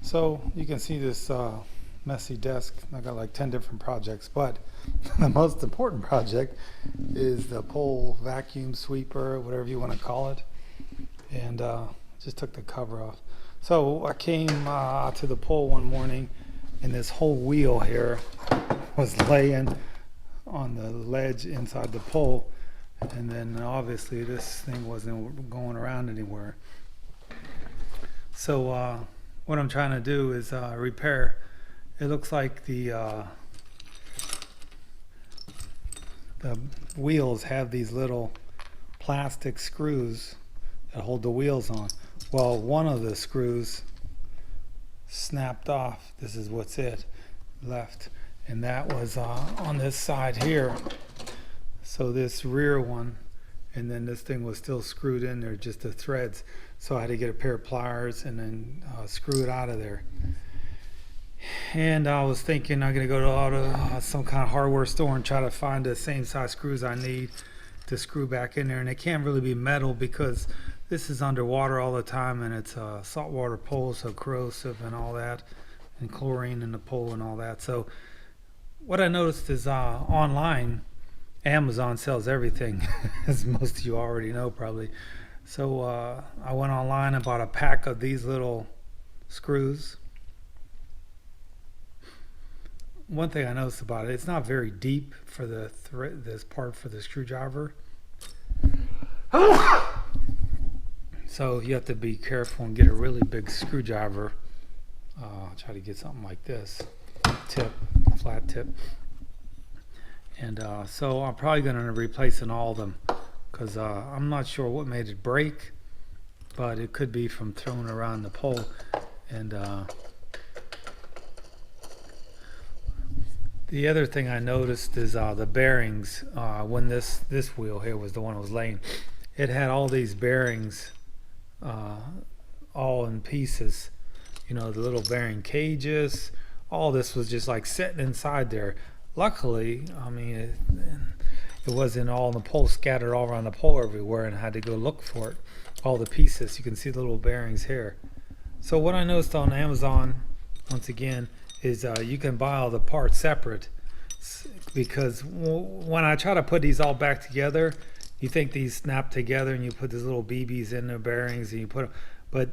So you can see this messy desk. I got like 10 different projects, but the most important project is the pole vacuum sweeper, whatever you want to call it. And just took the cover off. So I came to the pole one morning, and this whole wheel here was laying on the ledge inside the pole. And then obviously this thing wasn't going around anywhere. So what I'm trying to do is repair. It looks like the wheels have these little plastic screws that hold the wheels on. Well, one of the screws snapped off. This is what's it left, and that was on this side here. So this rear one, and then this thing was still screwed in there, just the threads. So I had to get a pair of pliers and then screw it out of there. And I was thinking I'm gonna go to some kind of hardware store and try to find the same size screws I need to screw back in there. And it can't really be metal because this is underwater all the time, and it's a saltwater pole, so corrosive and all that, and chlorine in the pole and all that. So what I noticed is online, Amazon sells everything, as most of you already know probably. So I went online and bought a pack of these little screws. One thing I noticed about it, it's not very deep for the this part for the screwdriver. So you have to be careful and get a really big screwdriver. Try to get something like this, flat tip. And so I'm probably going to replace all of them, because I'm not sure what made it break, but it could be from throwing around the pole. And the other thing I noticed is the bearings. When this wheel here was the one that was laying, it had all these bearings all in pieces. You know, the little bearing cages. All this was just like sitting inside there. Luckily, I mean, it wasn't all in the pole, scattered all around the pole everywhere, and I had to go look for it. All the pieces, you can see the little bearings here. So what I noticed on Amazon, once again, is you can buy all the parts separate, because when I try to put these all back together, you think these snap together, and you put these little BBs in the bearings, and you put them, but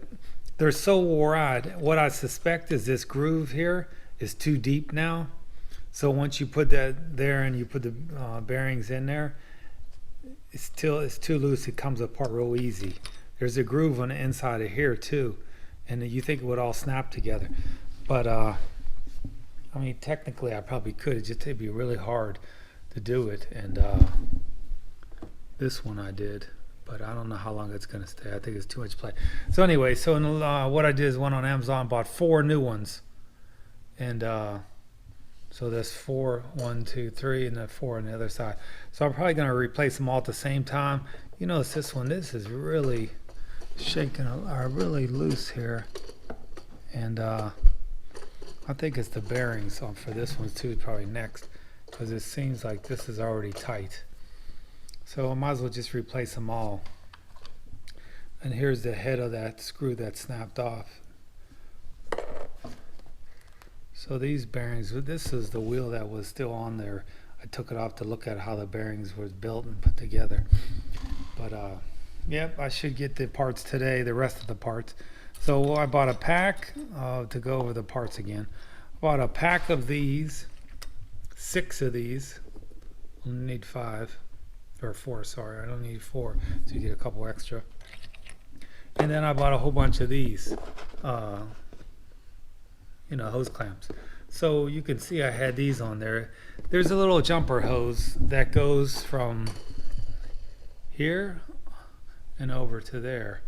they're so wore out. What I suspect is this groove here is too deep now. So once you put that there and you put the bearings in there, it's too loose. It comes apart real easy. There's a groove on the inside of here too, and you think it would all snap together. But I mean, technically, I probably could. It'd be really hard to do it. And this one I did, but I don't know how long it's gonna stay. I think it's too much play. So anyway, so what I did is went on Amazon, bought 4 new ones, and so there's 4, 1, 2, 3, and then 4 on the other side. So I'm probably going to replace them all at the same time. You notice this one, this is really shaking, really loose here. And I think it's the bearings for this one too, probably next, because it seems like this is already tight. So I might as well just replace them all. And here's the head of that screw that snapped off. So these bearings, this is the wheel that was still on there. I took it off to look at how the bearings was built and put together. But yep, I should get the parts today, the rest of the parts. So I bought a pack to go over the parts again. I bought a pack of these, 6 of these. I need 5 or 4. Sorry, I don't need 4, so you get a couple extra. And then I bought a whole bunch of these. Hose clamps. So you can see I had these on there. There's a little jumper hose that goes from here and over to there.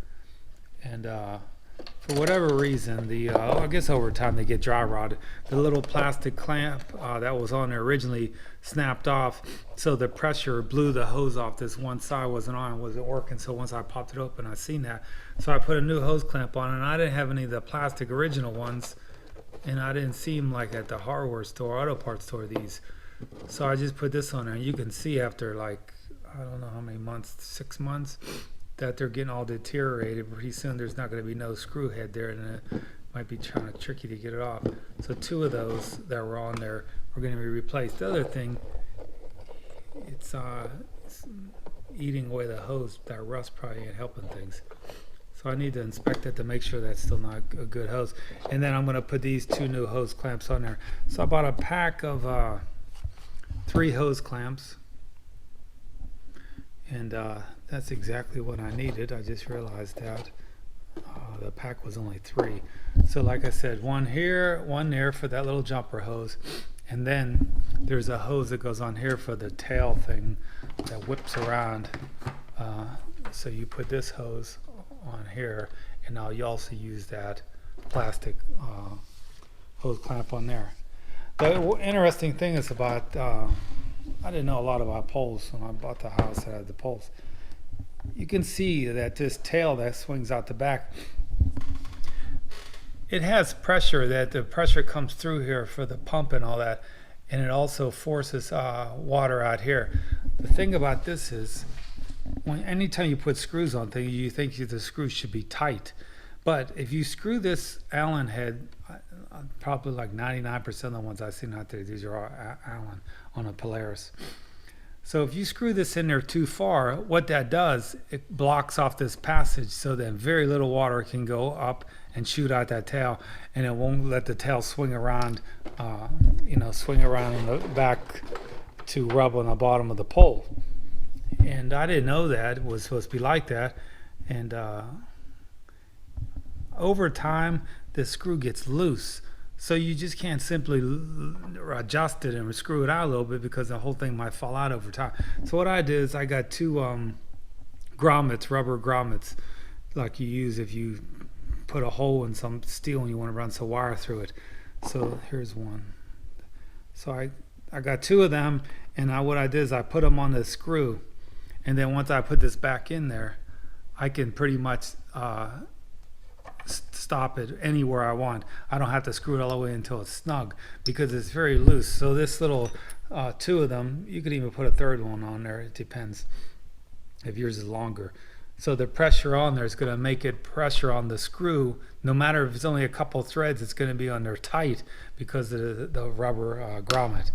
And for whatever reason, I guess over time they get dry rotted. The little plastic clamp that was on there originally snapped off, so the pressure blew the hose off. This one side wasn't working. So once I popped it open, I seen that. So I put a new hose clamp on, and I didn't have any of the plastic original ones. And I didn't see them like at the hardware store, auto parts store, these. So I just put this on there, and you can see after like, I don't know how many months, 6 months, that they're getting all deteriorated. Pretty soon there's not going to be no screw head there, and might be trying to tricky to get it off. So 2 of those that were on there are going to be replaced. The other thing, it's eating away the hose. That rust probably ain't helping things. So I need to inspect it to make sure that's still not a good hose. And then I'm going to put these 2 new hose clamps on there. So I bought a pack of 3 hose clamps. And that's exactly what I needed. I just realized that the pack was only 3. So like I said, 1 here, 1 there for that little jumper hose. And then there's a hose that goes on here for the tail thing that whips around. So you put this hose on here, and now you also use that plastic hose clamp on there. The interesting thing is about, I didn't know a lot about poles when I bought the house that had the poles. You can see that this tail that swings out the back, it has pressure, that the pressure comes through here for the pump and all that, and it also forces water out here. The thing about this is, anytime you put screws on things, you think the screws should be tight. But if you screw this Allen head, probably like 99% of the ones I've seen out there, these are all Allen on a Polaris. So if you screw this in there too far, what that does, it blocks off this passage so that very little water can go up and shoot out that tail, and it won't let the tail swing around, swing around in the back to rub on the bottom of the pole. And I didn't know that it was supposed to be like that. And over time, the screw gets loose. So you just can't simply adjust it and screw it out a little bit, because the whole thing might fall out over time. So what I did is I got 2 grommets, rubber grommets, like you use if you put a hole in some steel and you want to run some wire through it. So here's one. So I got 2 of them, and what I did is I put them on the screw. And then once I put this back in there, I can pretty much stop it anywhere I want. I don't have to screw it all the way until it's snug, because it's very loose. So this little 2 of them, you could even put a 3rd one on there. It depends if yours is longer. So the pressure on there is going to make it pressure on the screw. No matter if it's only a couple threads, it's going to be on there tight because of the rubber grommet.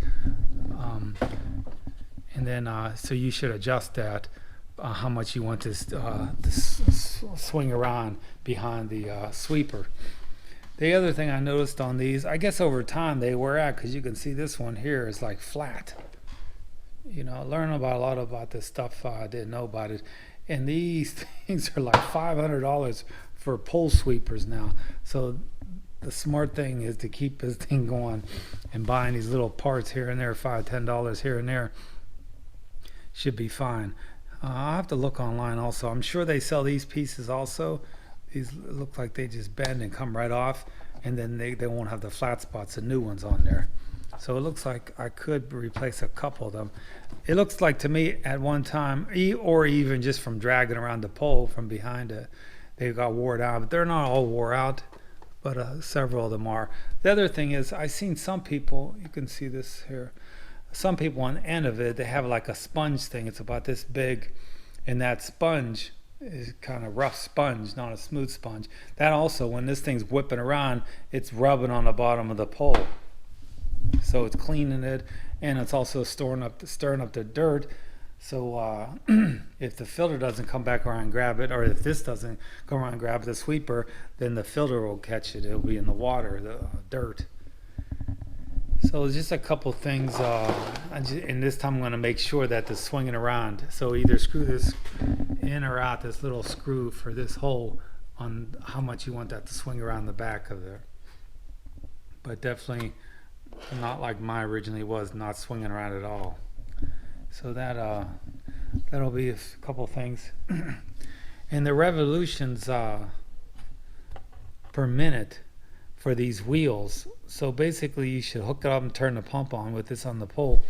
And then so you should adjust that, how much you want this to swing around behind the sweeper. The other thing I noticed on these, I guess over time they wear out, because you can see this one here is like flat. Learning about a lot about this stuff, I didn't know about it. And these things are like $500 for pole sweepers now. So the smart thing is to keep this thing going and buying these little parts here and there, $5, $10 here and there. Should be fine. I'll have to look online also. I'm sure they sell these pieces also. These look like they just bend and come right off, and then they won't have the flat spots, the new ones on there. So it looks like I could replace a couple of them. It looks like to me at one time, or even just from dragging around the pole from behind it, they got wore out. But they're not all wore out, but several of them are. The other thing is, I've seen some people, you can see this here, some people on the end of it, they have like a sponge thing. It's about this big, and that sponge is kind of rough sponge, not a smooth sponge. That also, when this thing's whipping around, it's rubbing on the bottom of the pole. So it's cleaning it, and it's also stirring up the dirt. So if the filter doesn't come back around and grab it, or if this doesn't come around and grab the sweeper, then the filter will catch it. It'll be in the water, the dirt. So just a couple things, and this time I'm going to make sure that the swinging around. So either screw this in or out, this little screw for this hole, on how much you want that to swing around the back of there. But definitely not like mine originally was, not swinging around at all. So that'll be a couple things. And the revolutions per minute for these wheels. So basically you should hook it up and turn the pump on with this on the pole,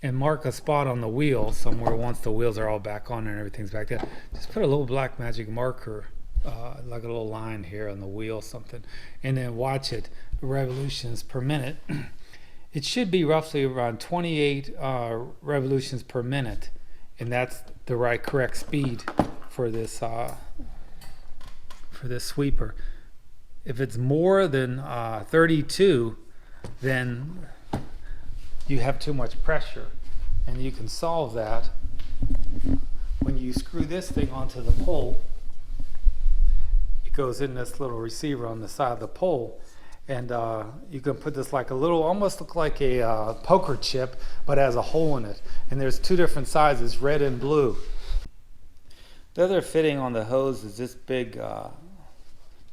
and mark a spot on the wheel somewhere once the wheels are all back on and everything's back there. Just put a little black magic marker, like a little line here on the wheel, something, and then watch it, revolutions per minute. It should be roughly around 28 revolutions per minute, and that's the correct speed for this sweeper. If it's more than 32, then you have too much pressure, and you can solve that when you screw this thing onto the pole. It goes in this little receiver on the side of the pole, and you can put this like a little, almost look like a poker chip, but has a hole in it. And there's two different sizes, red and blue. The other fitting on the hose is this big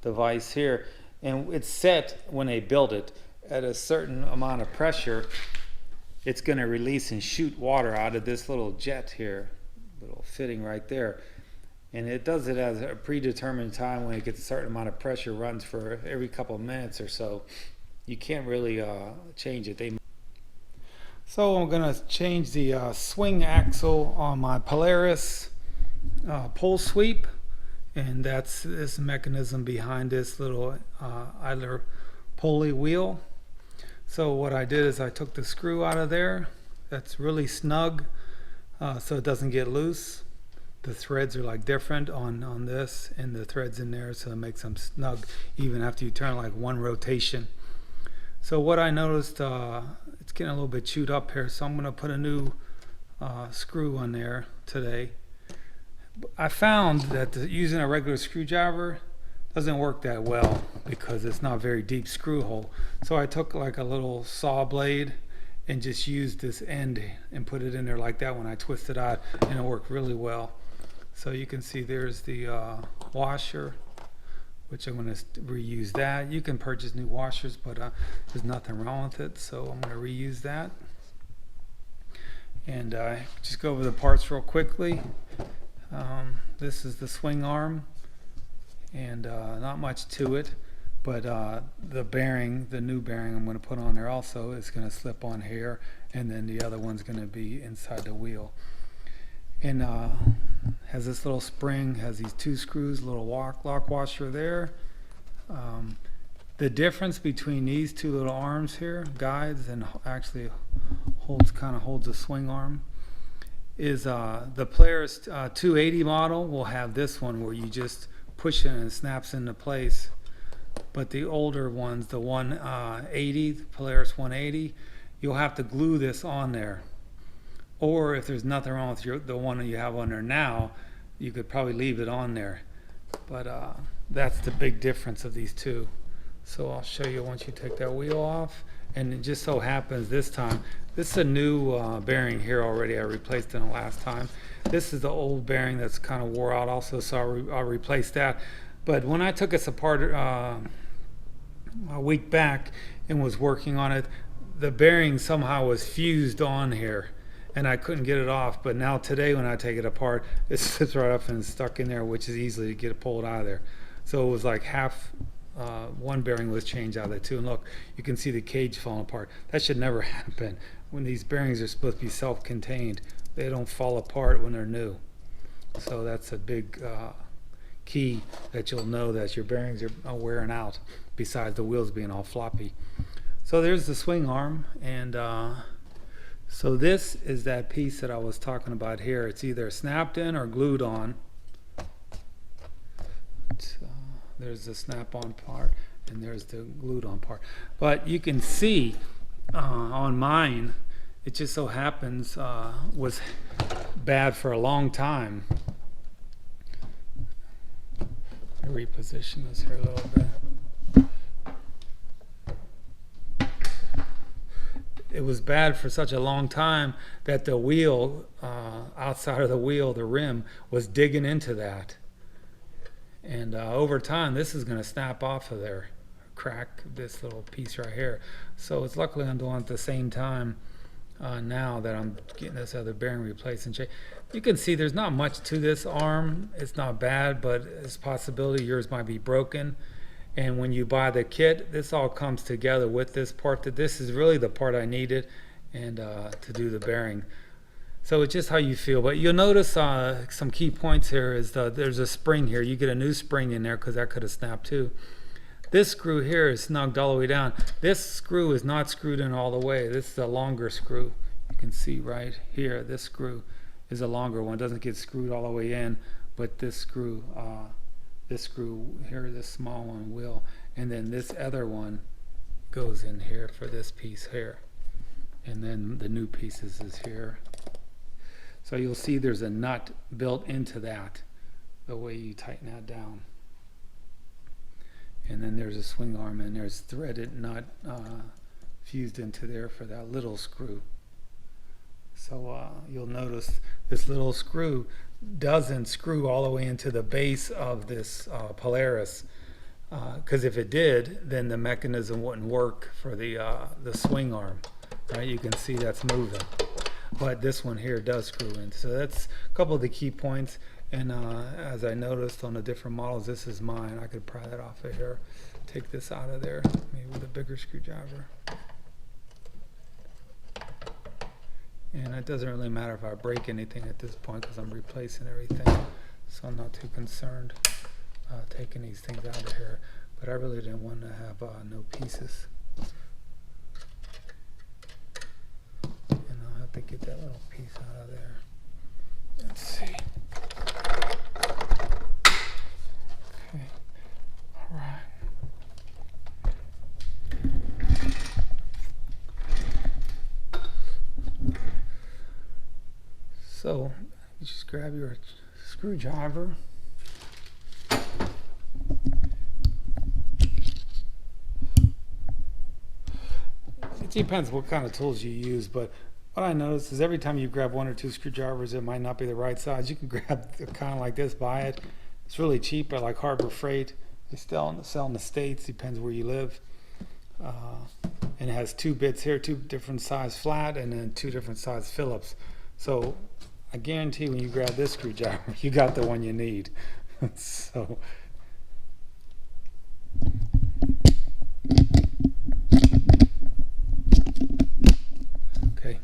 device here, and it's set when they build it at a certain amount of pressure. It's going to release and shoot water out of this little jet here, little fitting right there. And it does it at a predetermined time. When it gets a certain amount of pressure, runs for every couple of minutes or so. You can't really change it. So I'm going to change the swing axle on my Polaris pole sweep, and that's this mechanism behind this little idler pulley wheel. So what I did is I took the screw out of there. That's really snug, so it doesn't get loose. The threads are like different on this, and the threads in there, so it makes them snug even after you turn like one rotation. So what I noticed, it's getting a little bit chewed up here, so I'm going to put a new screw on there today. I found that using a regular screwdriver doesn't work that well because it's not a very deep screw hole. So I took like a little saw blade and just used this end and put it in there like that when I twisted out, and it worked really well. So you can see there's the washer, which I'm going to reuse that. You can purchase new washers, but there's nothing wrong with it, so I'm going to reuse that. And just go over the parts real quickly. This is the swing arm, and not much to it, but the bearing, the new bearing I'm going to put on there also is going to slip on here, and then the other one's going to be inside the wheel. And has this little spring, has these two screws, little lock washer there. The difference between these two little arms here, guides, and actually kind of holds a swing arm, is the Polaris 280 model will have this one where you just push it and it snaps into place. But the older ones, the 180, the Polaris 180, you'll have to glue this on there. Or if there's nothing wrong with the one that you have on there now, you could probably leave it on there. But that's the big difference of these two. So I'll show you once you take that wheel off. And it just so happens this time, this is a new bearing here already. I replaced it the last time. This is the old bearing that's kind of wore out also, so I'll replace that. But when I took this apart a week back and was working on it, the bearing somehow was fused on here, and I couldn't get it off. But now today when I take it apart, it sits right up and it's stuck in there, which is easily to get it pulled out of there. So it was like half, one bearing was changed out of there too. And look, you can see the cage falling apart. That should never happen. When these bearings are supposed to be self-contained, they don't fall apart when they're new. So that's a big key that you'll know that your bearings are wearing out, besides the wheels being all floppy. So there's the swing arm, and so this is that piece that I was talking about here. It's either snapped in or glued on. There's the snap-on part, and there's the glued-on part. But you can see on mine, it just so happens was bad for a long time. I'll reposition this here a little bit. It was bad for such a long time that the wheel, outside of the wheel, the rim, was digging into that. And over time, this is going to snap off of there, crack this little piece right here. So it's luckily I'm doing it at the same time now that I'm getting this other bearing replaced and changed. You can see there's not much to this arm. It's not bad, but it's a possibility yours might be broken. And when you buy the kit, this all comes together with this part. That this is really the part I needed, and to do the bearing. So it's just how you feel. But you'll notice some key points here is there's a spring here. You get a new spring in there because that could have snapped too. This screw here is snugged all the way down. This screw is not screwed in all the way. This is a longer screw. You can see right here, this screw is a longer one. It doesn't get screwed all the way in, but this screw here, this small one will. and then this other one goes in here for this piece here, and then the new pieces is here. So you'll see there's a nut built into that, the way you tighten that down. And then there's a swing arm, and there's threaded nut fused into there for that little screw. So you'll notice this little screw doesn't screw all the way into the base of this Polaris, because if it did, then the mechanism wouldn't work for the swing arm. Right? You can see that's moving, but this one here does screw in. So that's a couple of the key points. And as I noticed on the different models, this is mine. I could pry that off of here, take this out of there, maybe with a bigger screwdriver. And it doesn't really matter if I break anything at this point because I'm replacing everything. So I'm not too concerned taking these things out of here. But I really didn't want to have no pieces. And I'll have to get that little piece out of there. Let's see. Okay. All right. So you just grab your screwdriver. It depends what kind of tools you use, but what I noticed is every time you grab one or two screwdrivers, it might not be the right size. You can grab kind of like this, buy it. It's really cheap at like Harbor Freight. They sell in the States, depends where you live. And it has two bits here, two different size flat, and then two different size Phillips. So I guarantee when you grab this screwdriver, you got the one you need. So okay,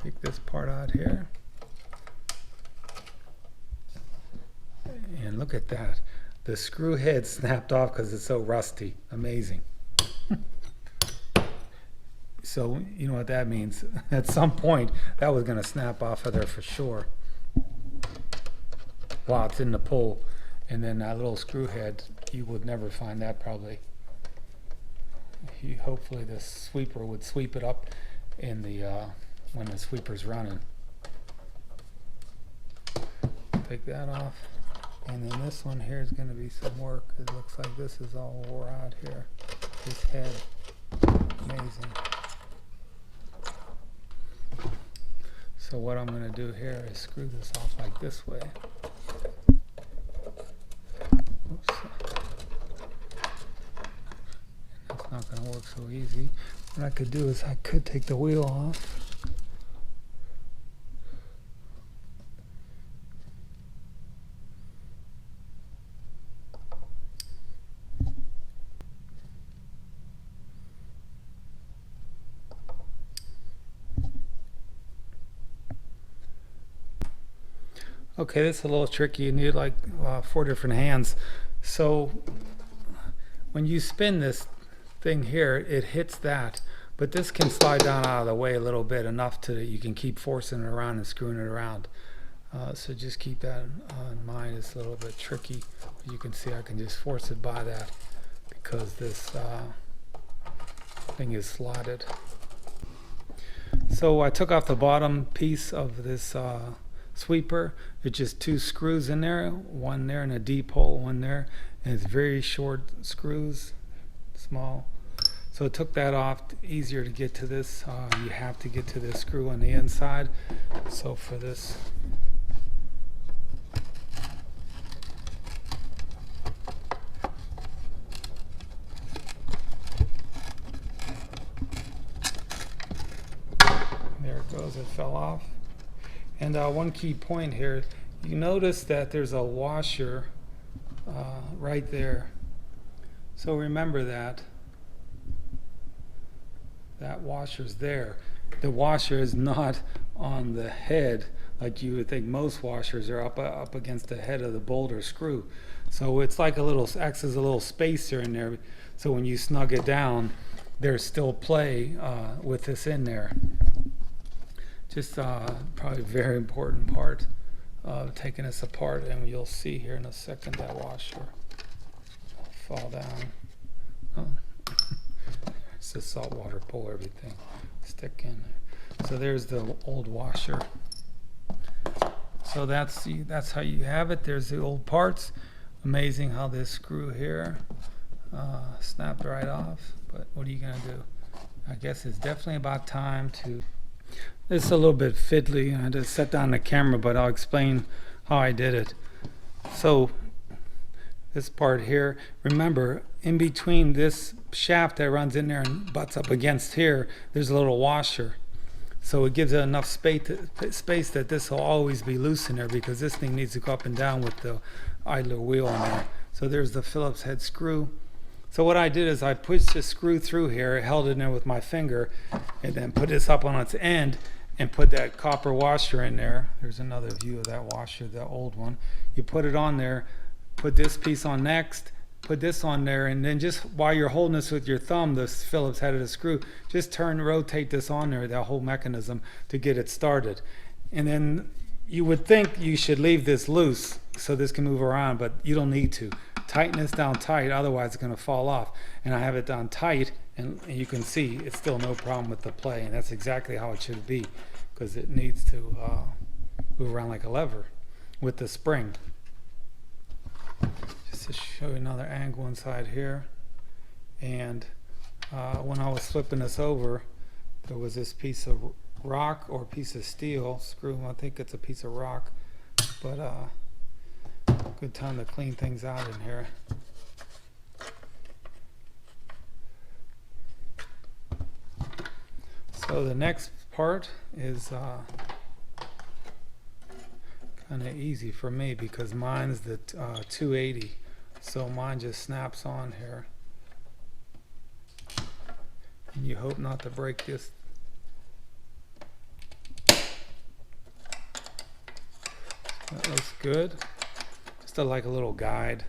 take this part out here, and look at that. The screw head snapped off because it's so rusty. Amazing. So you know what that means. At some point, that was going to snap off of there for sure. While it's in the pull. And then that little screw head, you would never find that probably. Hopefully the sweeper would sweep it up in the when the sweeper's running. Take that off. And then this one here is going to be some work. It looks like this is all wore out here. This head. Amazing. So what I'm going to do here is screw this off like this way. Oops. And that's not going to work so easy. What I could do is I could take the wheel off. Okay, this is a little tricky. You need like 4 different hands. So when you spin this thing here, it hits that, but this can slide down out of the way a little bit, enough to that you can keep forcing it around and screwing it around. So just keep that in mind. It's a little bit tricky. You can see I can just force it by that because this thing is slotted. So I took off the bottom piece of this sweeper. It's just 2 screws in there, one there and a deep hole, one there, and it's very short screws, small. So it took that off. Easier to get to this. You have to get to this screw on the inside. So for this, there it goes. It fell off. And one key point here, you notice that there's a washer right there. So remember that. That washer's there. The washer is not on the head like you would think. Most washers are up against the head of the bolt or screw. So it's like a little, acts as a little spacer in there. So when you snug it down, there's still play with this in there. Just probably a very important part of taking this apart, and you'll see here in a second that washer. I'll fall down. Oh. It's the saltwater pull everything stick in there. So there's the old washer. So that's how you have it. There's the old parts. Amazing how this screw here snapped right off. But what are you gonna do? I guess it's definitely about time to. This is a little bit fiddly. I had to set down the camera, but I'll explain how I did it. So this part here, remember, in between this shaft that runs in there and butts up against here, there's a little washer. So it gives it enough space that this will always be loose in there, because this thing needs to go up and down with the idler wheel in there. So there's the Phillips head screw. So what I did is I pushed the screw through here, held it in there with my finger, and then put this up on its end and put that copper washer in there. There's another view of that washer, the old one. You put it on there, put this piece on next, put this on there, and then just while you're holding this with your thumb, this Phillips head of the screw, just rotate this on there, that whole mechanism, to get it started. And then you would think you should leave this loose so this can move around, but you don't need to. Tighten this down tight, otherwise it's going to fall off. And I have it down tight, and you can see it's still no problem with the play, and that's exactly how it should be, because it needs to move around like a lever with the spring. Just to show you another angle inside here. And when I was flipping this over, there was this piece of rock or piece of steel screw. I think it's a piece of rock, but good time to clean things out in here. So the next part is kind of easy for me, because mine's the 280, so mine just snaps on here, and you hope not to break this. That looks good. Just like a little guide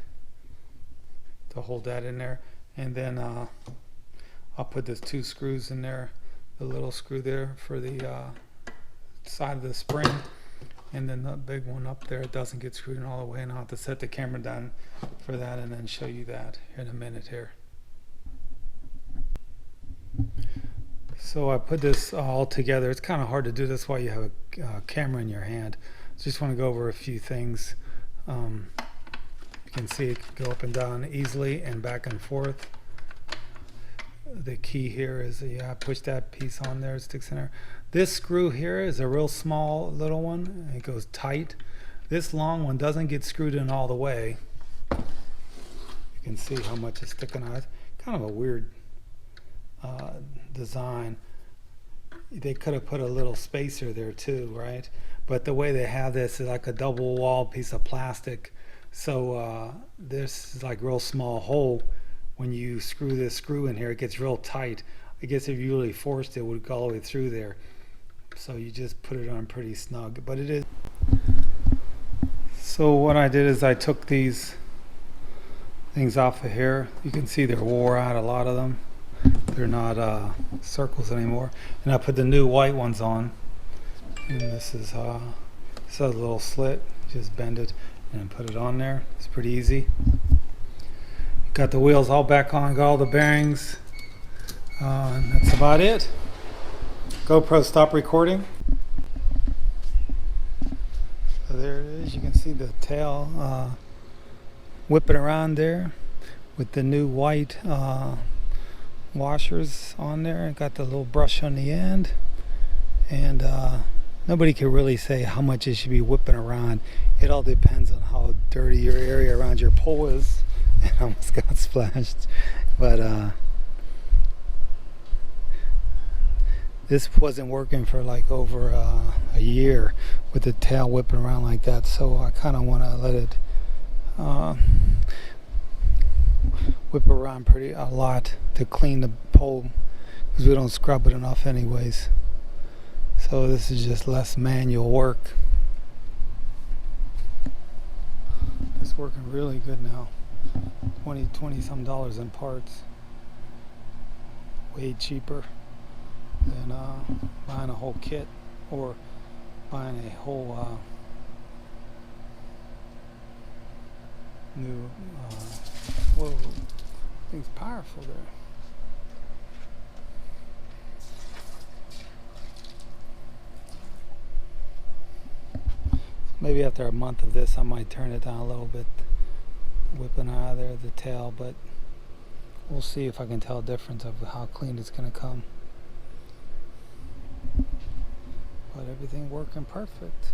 to hold that in there, and then I'll put those 2 screws in there, the little screw there for the side of the spring, and then the big one up there. It doesn't get screwed in all the way, and I'll have to set the camera down for that and then show you that in a minute here. So I put this all together. It's kind of hard to do this while you have a camera in your hand. Just want to go over a few things. You can see it can go up and down easily and back and forth. The key here is push that piece on there, it sticks in there. This screw here is a real small little one, and it goes tight. This long one doesn't get screwed in all the way. You can see how much is sticking out. It's kind of a weird design. They could have put a little spacer there too, right? But the way they have this is like a double wall piece of plastic. So this is like real small hole. When you screw this screw in here, it gets real tight. I guess if you really forced it, it would go all the way through there. So you just put it on pretty snug, but it is. So what I did is I took these things off of here. You can see they're wore out, a lot of them. They're not circles anymore. And I put the new white ones on. And this is a little slit. Just bend it and put it on there. It's pretty easy. Got the wheels all back on, got all the bearings, and that's about it. GoPro, stop recording. So there it is. You can see the tail whipping around there with the new white washers on there. Got the little brush on the end, and nobody can really say how much it should be whipping around. It all depends on how dirty your area around your pole is. And almost got splashed, but this wasn't working for like over a year with the tail whipping around like that, so I kind of want to let it whip around a lot to clean the pole, because we don't scrub it enough anyways. So this is just less manual work. It's working really good now. 20 some dollars in parts. Way cheaper than buying a whole kit or buying a whole new Whoa, thing's powerful there. Maybe after a month of this, I might turn it down a little bit, whipping out of there the tail, but we'll see if I can tell a difference of how clean it's gonna come. But everything working perfect.